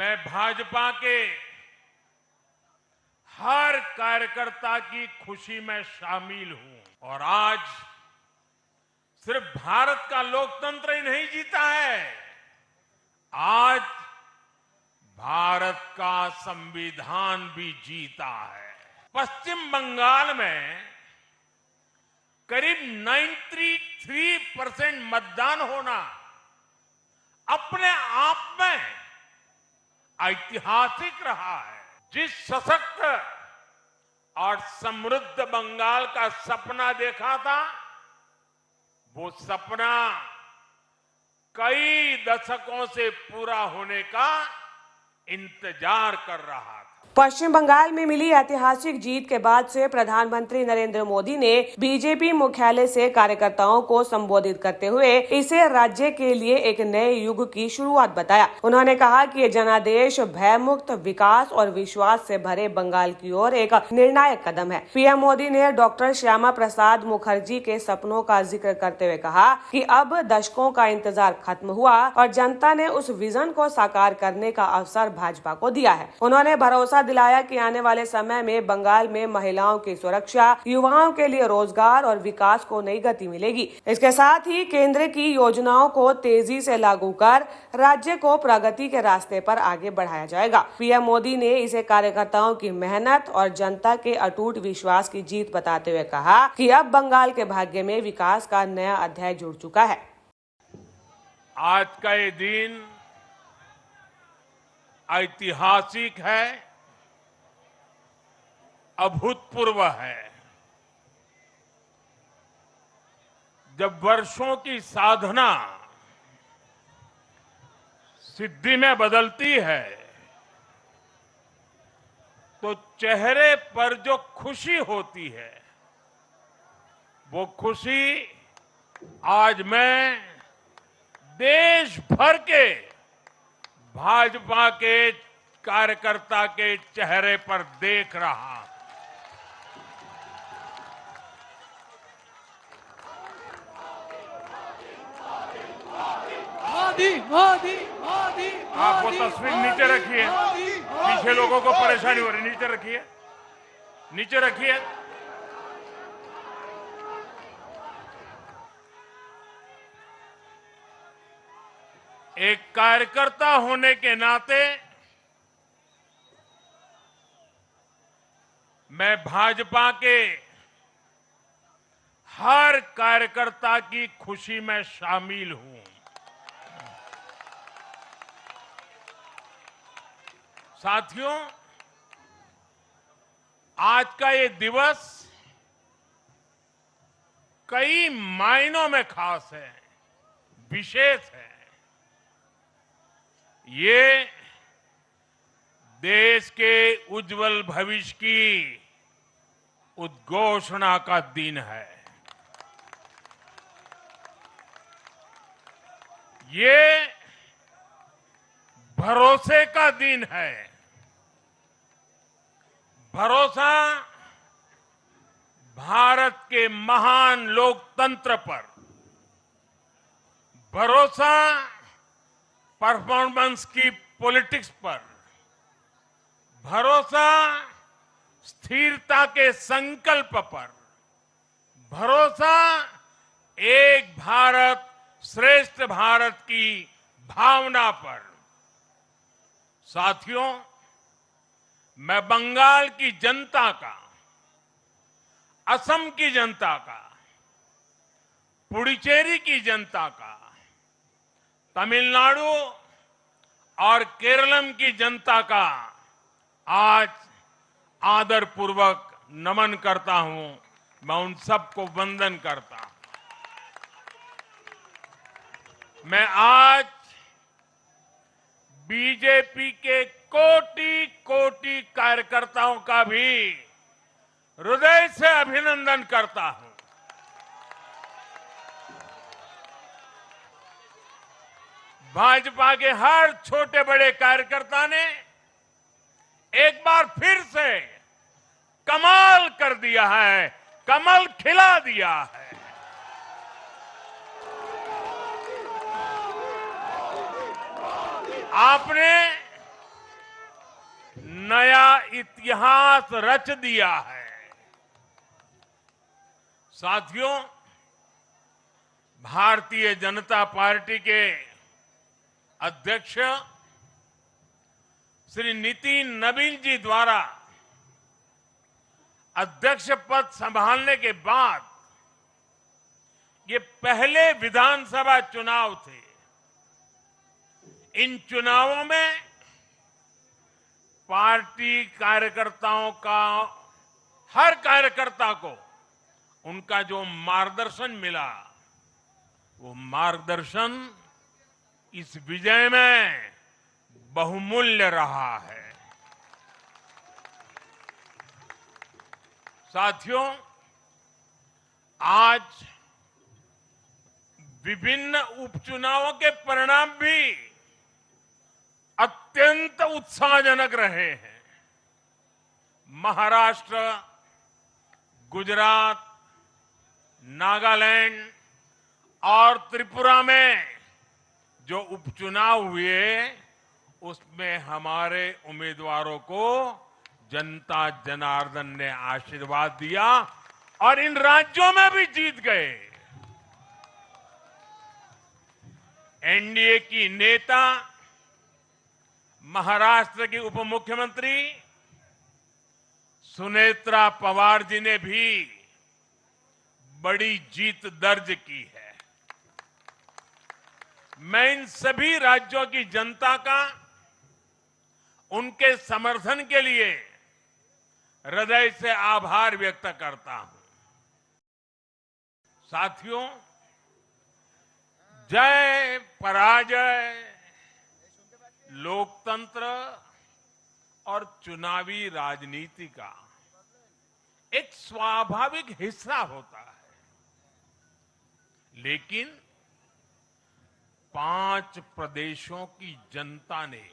मैं भाजपा के हर कार्यकर्ता की खुशी में शामिल हूं और आज सिर्फ भारत का लोकतंत्र ही नहीं जीता है, आज भारत का संविधान भी जीता है। पश्चिम बंगाल में करीब 93% मतदान होना अपने आप में ऐतिहासिक रहा है। जिस सशक्त और समृद्ध बंगाल का सपना देखा था, वो सपना कई दशकों से पूरा होने का इंतजार कर रहा था। पश्चिम बंगाल में मिली ऐतिहासिक जीत के बाद से प्रधानमंत्री नरेंद्र मोदी ने बीजेपी मुख्यालय से कार्यकर्ताओं को संबोधित करते हुए इसे राज्य के लिए एक नए युग की शुरुआत बताया। उन्होंने कहा कि ये जनादेश भयमुक्त विकास और विश्वास से भरे बंगाल की ओर एक निर्णायक कदम है। पीएम मोदी ने डॉक्टर श्यामा प्रसाद मुखर्जी के सपनों का जिक्र करते हुए कहा कि अब दशकों का इंतजार खत्म हुआ और जनता ने उस विजन को साकार करने का अवसर भाजपा को दिया है। उन्होंने भरोसा दिलाया कि आने वाले समय में बंगाल में महिलाओं की सुरक्षा, युवाओं के लिए रोजगार और विकास को नई गति मिलेगी। इसके साथ ही केंद्र की योजनाओं को तेजी से लागू कर राज्य को प्रगति के रास्ते पर आगे बढ़ाया जाएगा। पीएम मोदी ने इसे कार्यकर्ताओं की मेहनत और जनता के अटूट विश्वास की जीत बताते हुए कहा कि अब बंगाल के भाग्य में विकास का नया अध्याय जुड़ चुका है। आज का ये दिन ऐतिहासिक है, अभूतपूर्व है। जब वर्षों की साधना सिद्धि में बदलती है तो चेहरे पर जो खुशी होती है, वो खुशी आज मैं देश भर के भाजपा के कार्यकर्ता के चेहरे पर देख रहा हूं। मोदी मोदी आप वो तस्वीर नीचे रखिए, पीछे लोगों को परेशानी हो रही, नीचे रखिए, नीचे रखिए। एक कार्यकर्ता होने के नाते मैं भाजपा के हर कार्यकर्ता की खुशी में शामिल हूं। साथियों, आज का ये दिवस कई मायनों में खास है, विशेष है। ये देश के उज्जवल भविष्य की उद्घोषणा का दिन है। ये भरोसे का दिन है। भरोसा भारत के महान लोकतंत्र पर, भरोसा परफॉर्मेंस की पॉलिटिक्स पर, भरोसा स्थिरता के संकल्प पर, भरोसा एक भारत श्रेष्ठ भारत की भावना पर। साथियों, मैं बंगाल की जनता का, असम की जनता का, पुडुचेरी की जनता का, तमिलनाडु और केरलम की जनता का आज आदरपूर्वक नमन करता हूं। मैं उन सबको वंदन करता हूं। मैं आज बीजेपी के कोटि कोटि कार्यकर्ताओं का भी हृदय से अभिनंदन करता हूं। भाजपा के हर छोटे बड़े कार्यकर्ता ने एक बार फिर से कमाल कर दिया है, कमल खिला दिया है। आपने नया इतिहास रच दिया है। साथियों, भारतीय जनता पार्टी के अध्यक्ष श्री नितिन नवीन जी द्वारा अध्यक्ष पद संभालने के बाद ये पहले विधानसभा चुनाव थे। इन चुनावों में पार्टी कार्यकर्ताओं का, हर कार्यकर्ता को उनका जो मार्गदर्शन मिला, वो मार्गदर्शन इस विजय में बहुमूल्य रहा है। साथियों, आज विभिन्न उपचुनावों के परिणाम भी अत्यंत उत्साहजनक रहे हैं। महाराष्ट्र, गुजरात, नागालैंड और त्रिपुरा में जो उपचुनाव हुए, उसमें हमारे उम्मीदवारों को जनता जनार्दन ने आशीर्वाद दिया और इन राज्यों में भी जीत गए। एनडीए की नेता, महाराष्ट्र की उप मुख्यमंत्री सुनेत्रा पवार जी ने भी बड़ी जीत दर्ज की है। मैं इन सभी राज्यों की जनता का उनके समर्थन के लिए हृदय से आभार व्यक्त करता हूं। साथियों, जय पराजय लोकतंत्र और चुनावी राजनीति का एक स्वाभाविक हिस्सा होता है, लेकिन 5 प्रदेशों की जनता ने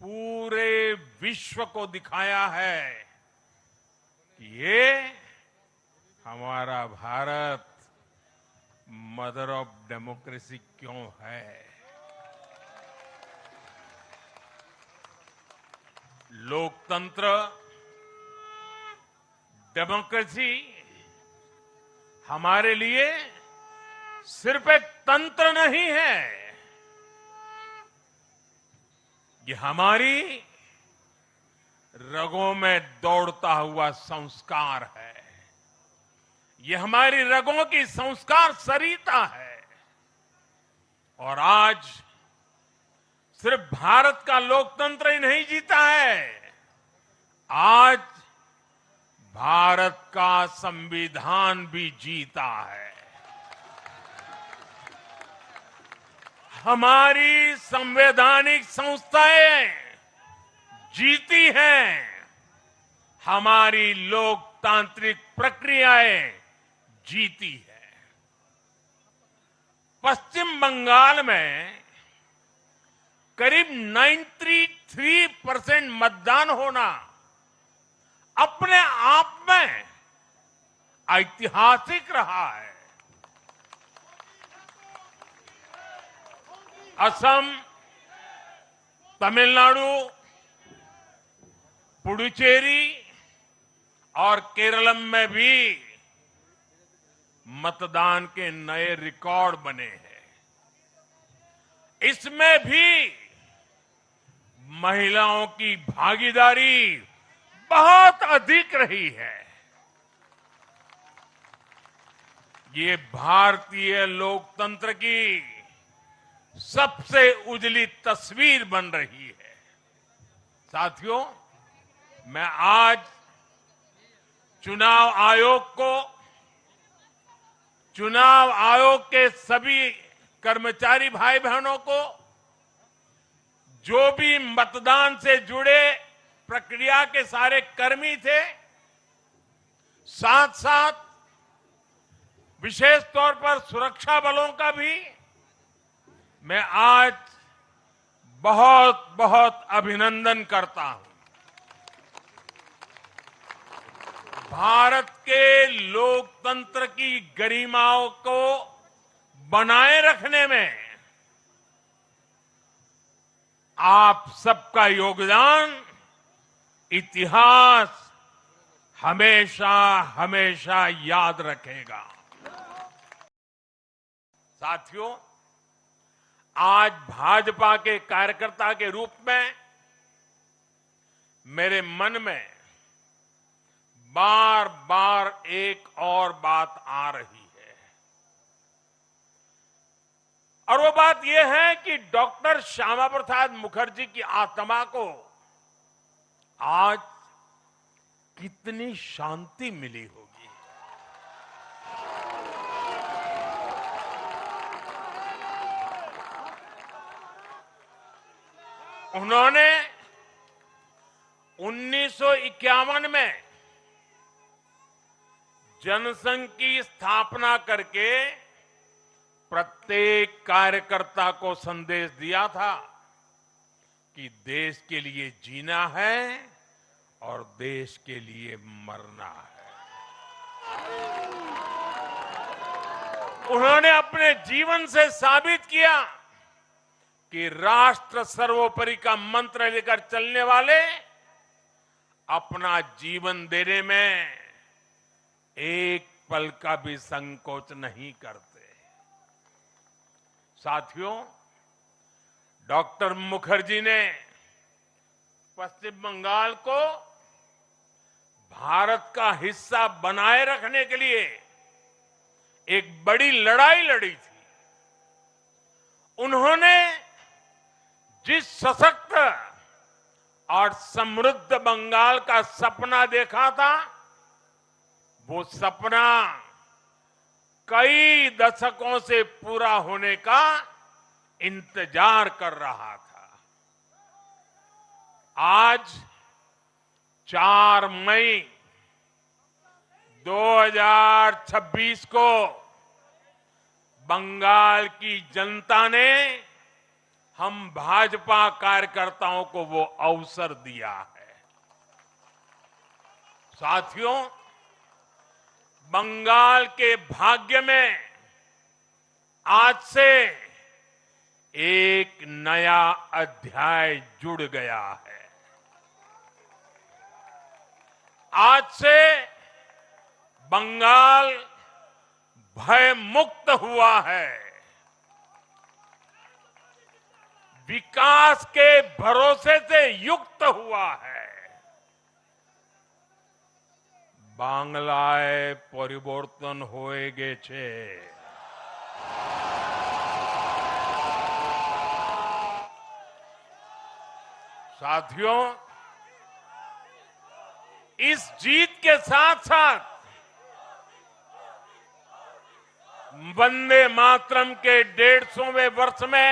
पूरे विश्व को दिखाया है कि ये हमारा भारत मदर ऑफ डेमोक्रेसी क्यों है। लोकतंत्र, डेमोक्रेसी हमारे लिए सिर्फ एक तंत्र नहीं है, ये हमारी रगों में दौड़ता हुआ संस्कार है। ये हमारी रगों की संस्कार सरिता है। और आज सिर्फ भारत का लोकतंत्र ही नहीं जीता है, आज भारत का संविधान भी जीता है। हमारी संवैधानिक संस्थाएं जीती हैं, हमारी लोकतांत्रिक प्रक्रियाएं जीती है। पश्चिम बंगाल में करीब 93% मतदान होना अपने आप में ऐतिहासिक रहा है। असम, तमिलनाडु, पुडुचेरी और केरलम में भी मतदान के नए रिकॉर्ड बने हैं। इसमें भी महिलाओं की भागीदारी बहुत अधिक रही है। ये भारतीय लोकतंत्र की सबसे उजली तस्वीर बन रही है। साथियों, मैं आज चुनाव आयोग के सभी कर्मचारी भाई बहनों को, जो भी मतदान से जुड़े प्रक्रिया के सारे कर्मी थे, साथ साथ विशेष तौर पर सुरक्षा बलों का भी मैं आज बहुत बहुत अभिनंदन करता हूं। भारत के लोकतंत्र की गरिमाओं को बनाए रखने में आप सबका योगदान इतिहास हमेशा हमेशा याद रखेगा। साथियों, आज भाजपा के कार्यकर्ता के रूप में मेरे मन में बार बार एक और बात आ रही है, और वो बात यह है कि डॉक्टर श्यामा प्रसाद मुखर्जी की आत्मा को आज कितनी शांति मिली होगी। उन्होंने 1951 में जनसंघ की स्थापना करके प्रत्येक कार्यकर्ता को संदेश दिया था कि देश के लिए जीना है और देश के लिए मरना है। उन्होंने अपने जीवन से साबित किया कि राष्ट्र सर्वोपरि का मंत्र लेकर चलने वाले अपना जीवन देने में एक पल का भी संकोच नहीं करते। साथियों, डॉक्टर मुखर्जी ने पश्चिम बंगाल को भारत का हिस्सा बनाए रखने के लिए एक बड़ी लड़ाई लड़ी थी। उन्होंने जिस सशक्त और समृद्ध बंगाल का सपना देखा था, वो सपना कई दशकों से पूरा होने का इंतजार कर रहा था। आज 4 मई 2026 को बंगाल की जनता ने हम भाजपा कार्यकर्ताओं को वो अवसर दिया है। साथियों, बंगाल के भाग्य में आज से एक नया अध्याय जुड़ गया है। आज से बंगाल भय मुक्त हुआ है, विकास के भरोसे से युक्त हुआ है। बांग्लाए परिवर्तन होए गेछे। साथियों, इस जीत के साथ साथ वंदे मातरम के 150वें वर्ष में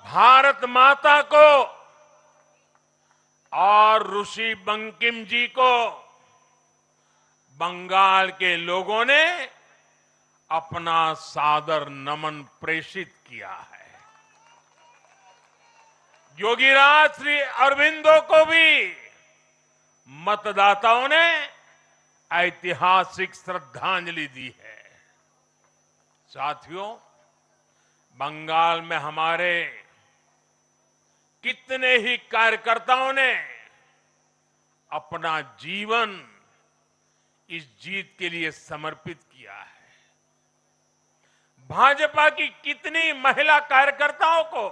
भारत माता को और ऋषि बंकिम जी को बंगाल के लोगों ने अपना सादर नमन प्रेषित किया है। योगीराज श्री अरविंदो को भी मतदाताओं ने ऐतिहासिक श्रद्धांजलि दी है। साथियों, बंगाल में हमारे कितने ही कार्यकर्ताओं ने अपना जीवन इस जीत के लिए समर्पित किया है। भाजपा की कितनी महिला कार्यकर्ताओं को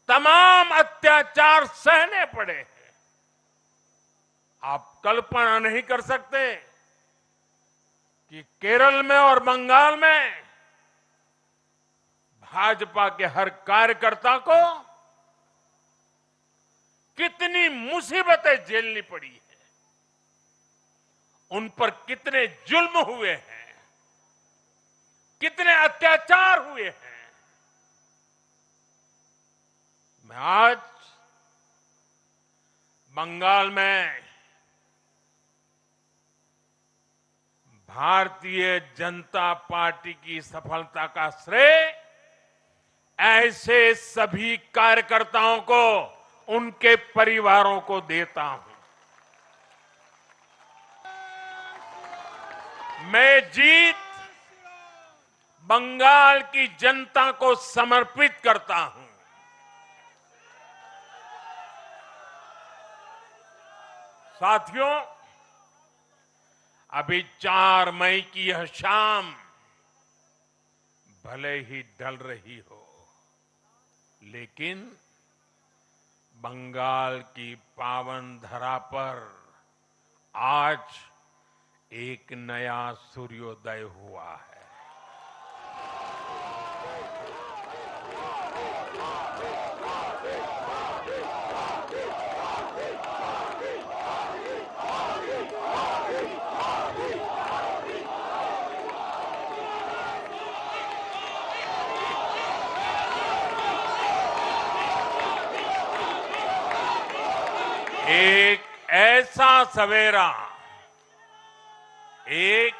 तमाम अत्याचार सहने पड़े हैं। आप कल्पना नहीं कर सकते कि केरल में और बंगाल में भाजपा के हर कार्यकर्ता को कितनी मुसीबतें झेलनी पड़ी है, उन पर कितने जुल्म हुए हैं, कितने अत्याचार हुए हैं। मैं आज बंगाल में भारतीय जनता पार्टी की सफलता का श्रेय ऐसे सभी कार्यकर्ताओं को, उनके परिवारों को देता हूं। मैं जीत बंगाल की जनता को समर्पित करता हूं। साथियों, अभी 4 मई की यह शाम भले ही ढल रही हो, लेकिन बंगाल की पावन धरा पर आज एक नया सूर्योदय हुआ है। एक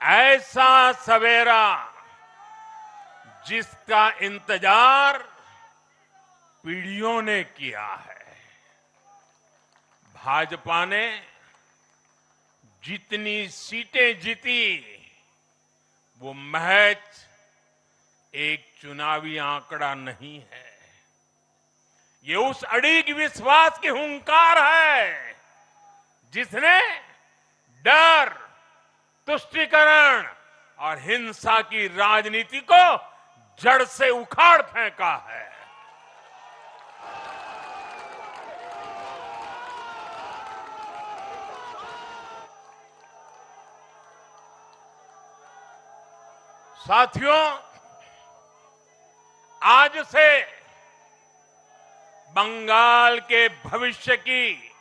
ऐसा सवेरा जिसका इंतजार पीढ़ियों ने किया है। भाजपा ने जितनी सीटें जीती वो महज एक चुनावी आंकड़ा नहीं है, ये उस अड़िग विश्वास की हुंकार है जिसने डर, तुष्टीकरण और हिंसा की राजनीति को जड़ से उखाड़ फेंका है। साथियों, आज से बंगाल के भविष्य की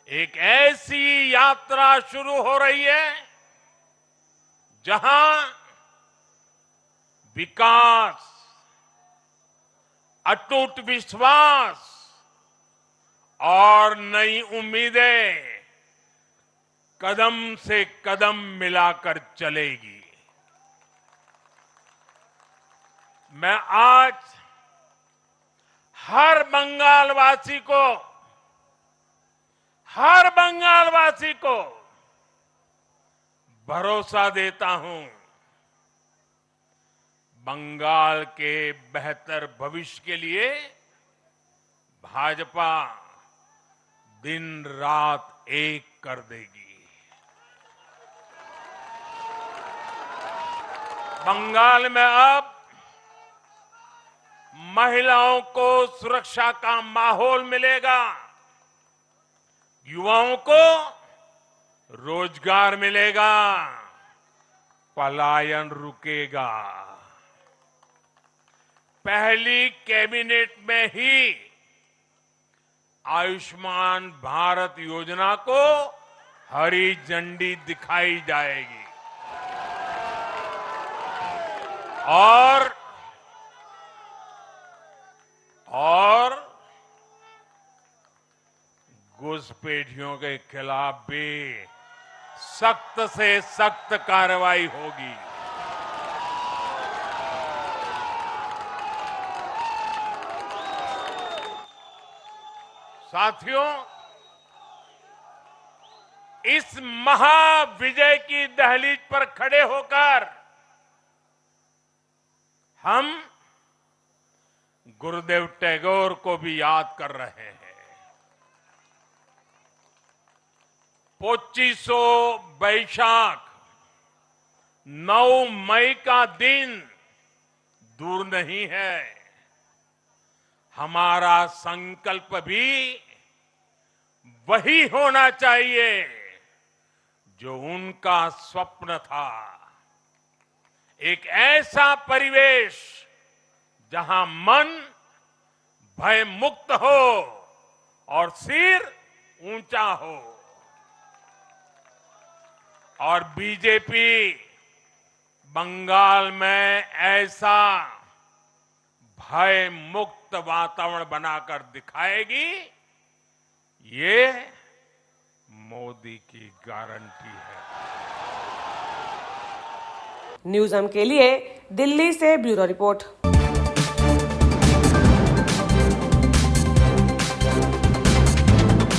एक ऐसी यात्रा शुरू हो रही है जहां विकास, अटूट विश्वास और नई उम्मीदें कदम से कदम मिलाकर चलेगी। मैं आज हर बंगालवासी को भरोसा देता हूं, बंगाल के बेहतर भविष्य के लिए भाजपा दिन रात एक कर देगी। बंगाल में अब महिलाओं को सुरक्षा का माहौल मिलेगा, युवाओं को रोजगार मिलेगा, पलायन रुकेगा। पहली कैबिनेट में ही आयुष्मान भारत योजना को हरी झंडी दिखाई जाएगी और घुसपैठियों के खिलाफ भी सख्त से सख्त कार्रवाई होगी। साथियों, इस महाविजय की दहलीज पर खड़े होकर हम गुरुदेव टैगोर को भी याद कर रहे हैं। 25 बैशाख 9 मई का दिन दूर नहीं है। हमारा संकल्प भी वही होना चाहिए जो उनका स्वप्न था। एक ऐसा परिवेश जहां मन भय मुक्त हो और सिर ऊंचा हो। और बीजेपी बंगाल में ऐसा भय मुक्त वातावरण बनाकर दिखाएगी, ये मोदी की गारंटी है। न्यूज़ हम के लिए दिल्ली से ब्यूरो रिपोर्ट।